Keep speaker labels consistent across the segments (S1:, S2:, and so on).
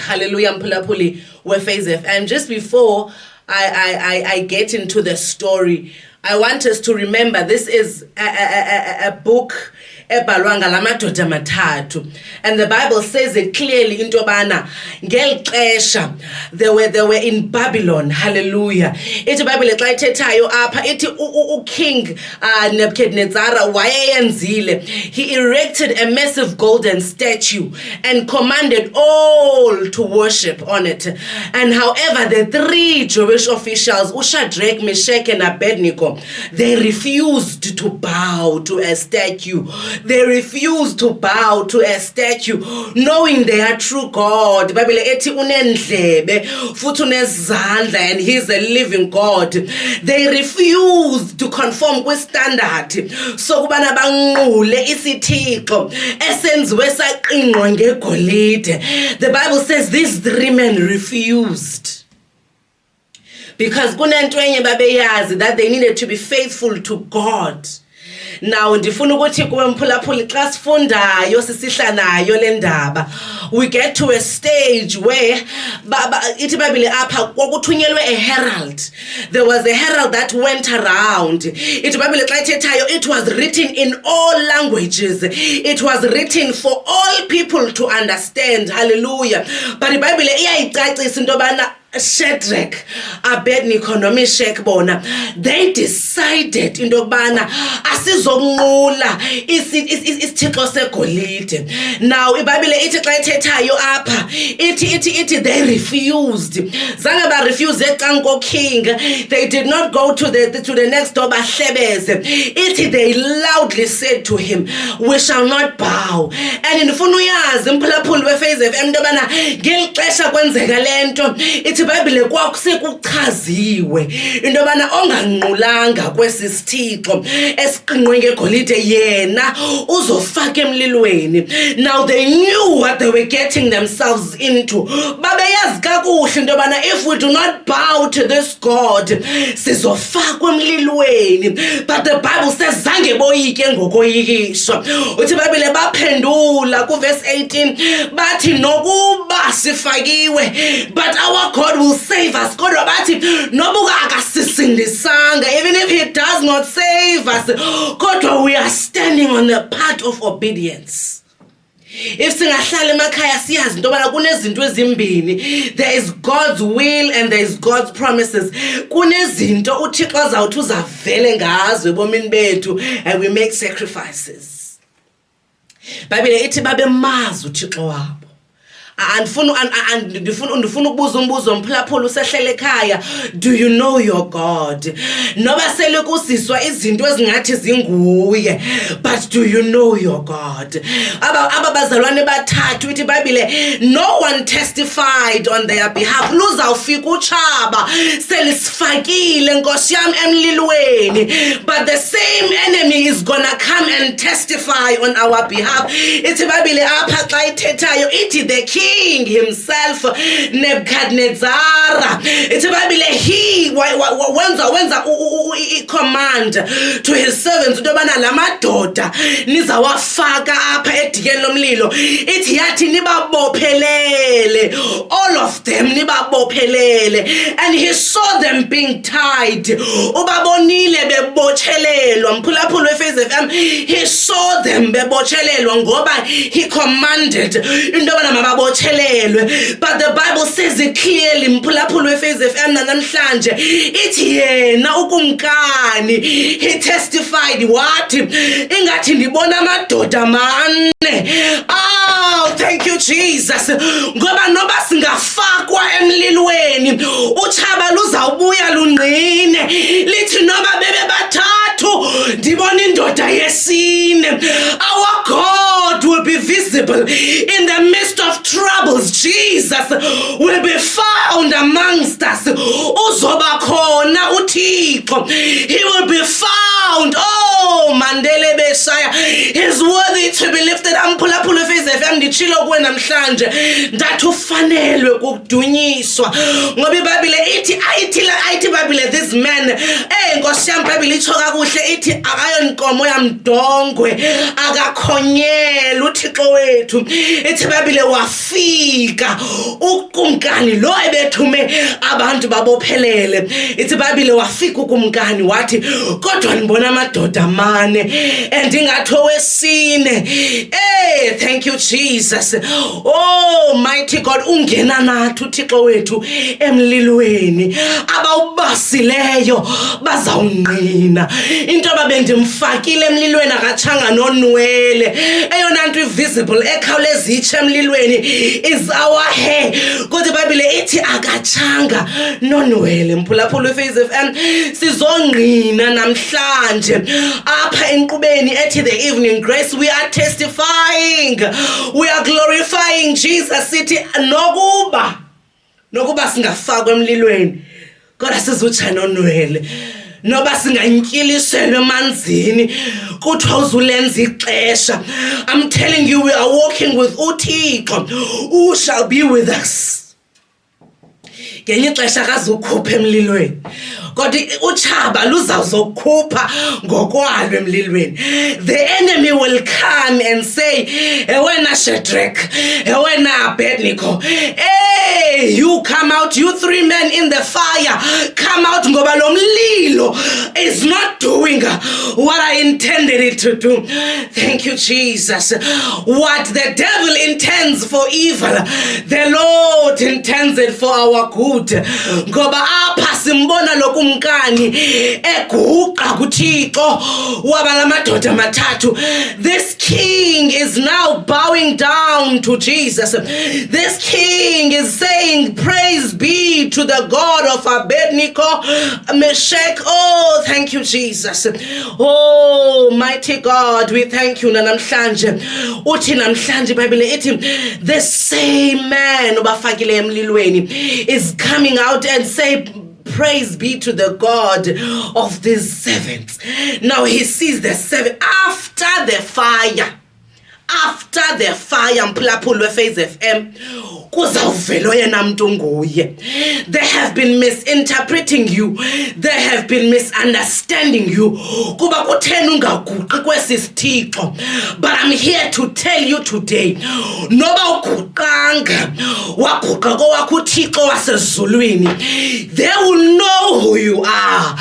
S1: Hallelujah, mphulaphuli weFaith FM. Just before I get into the story, I want us to remember this is a book ebhalwa ngalamadoda mathathu, and the Bible says it clearly into yobana ngeli xesha they were in Babylon. Hallelujah. Ithi iBhayibhile xa ithethayo apha ithi uking Nebuchadnezzar wayeyenzile, he erected a massive golden statue and commanded all to worship on it. And however, the three Jewish officials, Shadrach, Meshach, and Abednego, they refused to bow to a statue. They refused to bow to a statue, knowing they are true God. Bible ethi unendlebe futhi unezandla, and he's a living God. They refused to conform with standard. So kubana banqule isithixo esenziwe saqinqwa ngegolide. The Bible says these three men refused, because kunento enye babeyazi that they needed to be faithful to God. Now ndifuna ukuthi kuwe mphulaphuli xa sifundayo sisihla nayo le ndaba, we get to a stage where ithi iBhayibhile apha kwakuthunyelwe a herald. There was a herald that went around. Ithi iBhayibhile xa ithethayo, it was written in all languages. It was written for all people to understand. Hallelujah. But iBhayibhile iyayicacisa into yobana Shadrach, Abednego, Meshach bona, they decided into yokubana asizokunqula isithixo segolide. Now iBhayibhile ithi xa ithethayo apha ithi they refused. Zange ba refuse ecanko king. They did not go to the next door bahlebeze. Ithi they loudly said to him, we shall not bow. And ndifuna uyazi mphulaphuli weFaith FM into yobana ngeli xesha kwenzeka lento, iBhayibhile kwakusekuchaziwe into yobana onganqulanga kwesi sithixo esiqinqwe ngegolide yena uzofaka emlilweni. Now they knew what they were getting themselves into. Babeyazi kakuhle into yobana if we do not bow to this God sizofakwa emlilweni. But the Bible says zange boyike ngokoyikiswa. Uthi iBhayibhile baphendula kuverse 18 bathi nokuba sifakiwe, but our God will save us. Kodwa bathi nobuka akasisindisanga, even if he does not save us, kodwa we are standing on the path of obedience. If singahlala emakhaya siyazi into yobana kunezinto ezimbini, there is God's will and there is God's promises. Kunezinto uThixo azawuthi uzavele ngazo ebomini bethu, and we make sacrifices. Bible ithi babemazi uThixo wabo. Ndifuna ukubuza umbuzo mphulaphuli usehlele ekhaya, do you know your God? Noba sele kusiswa izinto ezingathi zinguye, but do you know your God? Aba bazalwane bathathu ithi iBhayibhile, no one testified on their behalf. Luzawufika utshaba selisifakile nkosi yami emlilweni, but the same enemy is gonna come and testify on our behalf. Ithi iBhayibhile apha xa ithethayo ithi the king himself, Nebuchadnezzar, it's iBhayibhile, he wenza command to his servants into yobana lamadoda nizawafaka apha edikeni lomlilo. Ithi yathi nibabophelele, all of them nibabophelele, and he saw them being tied. Ubabonile bebochelelwa mphulaphuli weFaith FM, he saw them bebochelelwa ngoba he commanded into yobana mababo. But the Bible says it clearly mphulaphuli weFaith FM namhlanje ithi yena ukumkani, he testified what ingathi ndibona amadoda mane. Oh, thank you Jesus. Ngoba noba singafakwa emlilweni utshaba luzawubuya lungqine lithi noba bebe bathathu ndibona indoda yesine. Our God will be visible in the midst of troubles. Jesus will be found amongst us. Uzoba khona uThixo. He will be found. Oh, Mandele Besaya, he's worthy to be lifted. Amphulaphuli weFaith FM ndichilo kuwe namhlanje ndathi ufanelwe ukudunyiswa ngoba iBhayibhile ithi ayithi iBhayibhile this man nkosi yami iBhayibhile itsho kakuhle ithi akayonkomo yamdongwe akakhonyela uThixo wethu. Ithi iBhayibhile wafika ukumkani lo ebethume abantu babophelele. Ithi iBhayibhile wafika ukumkani wathi kodwa ndibona amadoda amane andingathi owesine. Hey, thank you Jesus. Oh mighty God, ungena nathi uThixo wethu emlilweni, abawubasileyo bazawungqina. Into ababendimfakile emlilweni akatshanga nonwele, eyona nto visible ekhawuleza itshe emlilweni is our hair. Kodwa iBhayibhile ithi akatshanga nonwele. Mphulaphula weFaith FM sizongqina namhlanje apha enkqubeni ethi the evening grace. We are testifying, we are glorifying Jesus. Sithi nokuba singafakwa emlilweni kodwa sizutsha nonwele, noba singantyiliselwe emanzini kuthiwa uzulenza ixesha. I'm telling you, we are walking with uThixo who shall be with us. Ngenye ixesha akazukhupha emlilweni kodwa utshaba luzawuzokhupha ngokwalo emlilweni. The enemy will come and say, wena Shadrach, wena Abednego, hey, you come out, you 3 men in the fire, come out, ngoba lo mlilo is not doing what I intended it to do. Thank you Jesus. What the devil intends for evil, the Lord intends it for our good. Ngoba apha simbona lokumkani eguqa kuThixo wabalamadoda mathathu. This king is now bowing down to Jesus. This king is saying, praise be to the God of Abednego, Meshach. Oh, thank you Jesus. Oh, mighty God, we thank you. Namhlanje uthi namhlanje iBhayibhile ithi the same man obafakile emlilweni is coming out and say, praise be to the God of these servants. Now he sees the seven after the fire. After the fire, mphulaphula weFaith FM kuzawuvela oyena mntu nguye. They have been misinterpreting you, they have been misunderstanding you kuba kutheni ungaguqi kwesi sithixo. But I'm here to tell you today, noba uguqanga waguqa kowakho uThixo wasezulwini, they will know who you are.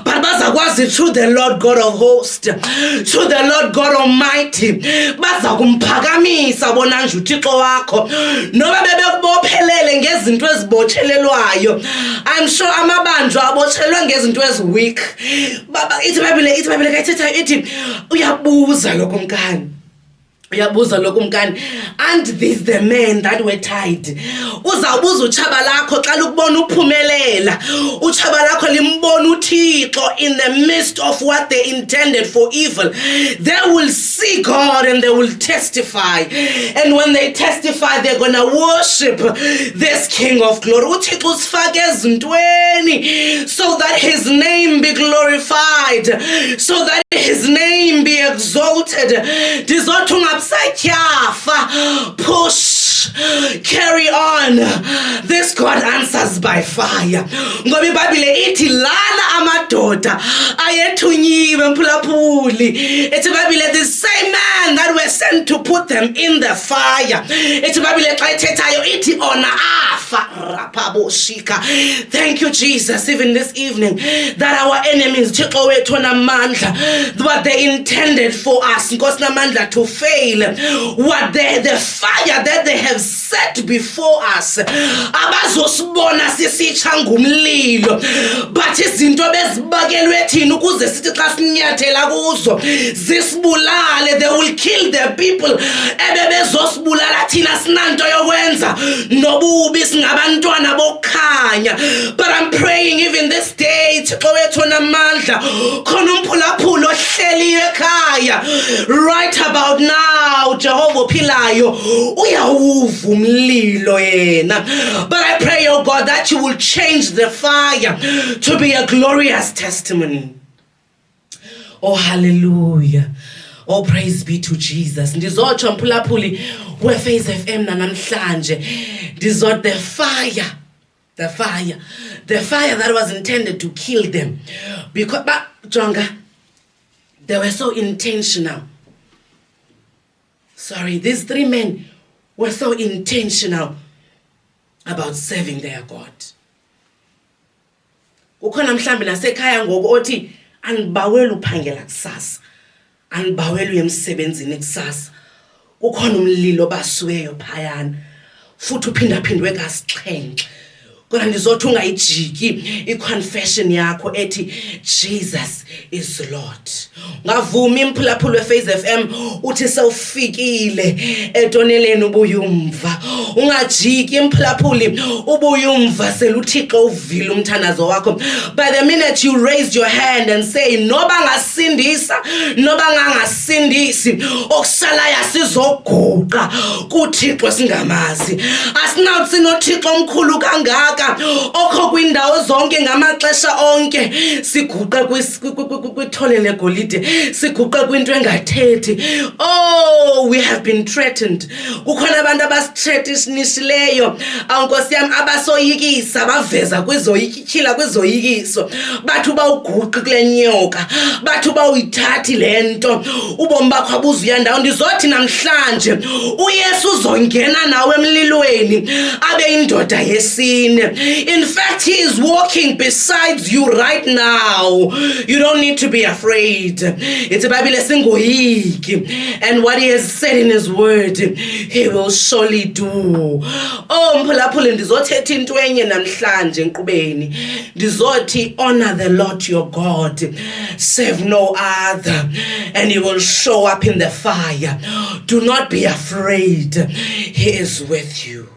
S1: But bazakwazi through the Lord God of hosts, through the Lord God Almighty, kumphakamisa bona nje uThixo wakho noba bebekubophelele ngezinto ezibothelelwayo. I'm sure amabanjwa abotshelwe ngezinto eziweak. Baba ithi iBhayibhile kayithetha ithi uyabuza lokumkani, uyabuza lokumkani, and these the men that were tied. Uzawubuza utshaba lakho xa lukubona uphumelela, utshaba lakho limbona uThixo in the midst of what they intended for evil. They will see God and they will testify, and when they testify they're gonna worship this King of Glory. uThixo usifake ezintweni so that his name be glorified, so that his name be exalted. Dizothi ungabusatyafa, push, carry on. This God answers by fire. Ngoba iBhayibhile ithi lana amadoda ayethunyiwe mphulaphuli. Ithi iBhayibhile the same man that were sent to put them in the fire. Ithi iBhayibhile xa ithethayo ithi ona afa rapaboshika. Thank you Jesus, even this evening, that our enemies Thixo wethu namandla, what they intended for us Nkosi namandla to fail, what the fire that they have set before us, abazosibona sisitsha ngumlilo, but izinto bezibakelwe thina ukuze sithi xa sinyathela kuzo zisibulale. They will kill the people ebebezosibulala thina sinanto yokwenza nobubi singabantwana bokukhanya. But I'm praying even this day Thixo wethu namandla khona umphulaphula ohleli ekhaya right about now, Jehovah ophilayo uyawuva umlilo yena. But I pray, oh God, that you will change the fire to be a glorious testimony. Oh hallelujah. Oh praise be to Jesus. Ndizotsho mphulaphuli weFaith FM namhlanje ndizothi the fire that was intended to kill them, because but Jonga, they were so intentional. Sorry, these 3 men were so intentional. about serving their God. Kukhona mhlambi nasekhaya ngoku othi anibawela uphangela kusasa, anibawela uyemsebenzini kusasa. Kukhona umlilo basiweyo phayana, futhi uphindaphindwe kasixhenxe. Kodwa ndizothi ungayijiki i-confession yakho ethi Jesus is Lord. Ngavuma imphulaphula weFaith FM uthi sewufikile etoneleni ubuyumva. Ungajiki imphulaphuli ubuyumva seluthixo uvile umthandazo wakho. By the minute you raised your hand and say noba ngasindisa noba ngangasindisi okusalayo sizoguqa kuthixo singamazi. Asinawuthi nothixo omkhulu kangaka okho kwindawo zonke ngamaxesha onke siguqa kwithole legolide siguqa kwinto engathethi. Oh, we have been threatened. Kukhona abantu abasithreatenisileyo awunkosi yami abasoyikisa baveza kwizoyikityhila kwizoyikiso bathi bawuguqi kule nyoka bathi bawuyithathi lento ubomi bakho abuzuya ndawo. Ndizothi namhlanje uYesu uzongena nawe emlilweni abe indoda yesine. In fact, he is walking beside you right now. You don't need to be afraid. It's a Bible singoyiki, and what he has said in his word, he will surely do. Oh, mphulaphula ndizothetha into enye namhlanje enkqubeni. Ndizothi honor the Lord your God, serve no other, and he will show up in the fire. Do not be afraid. He is with you.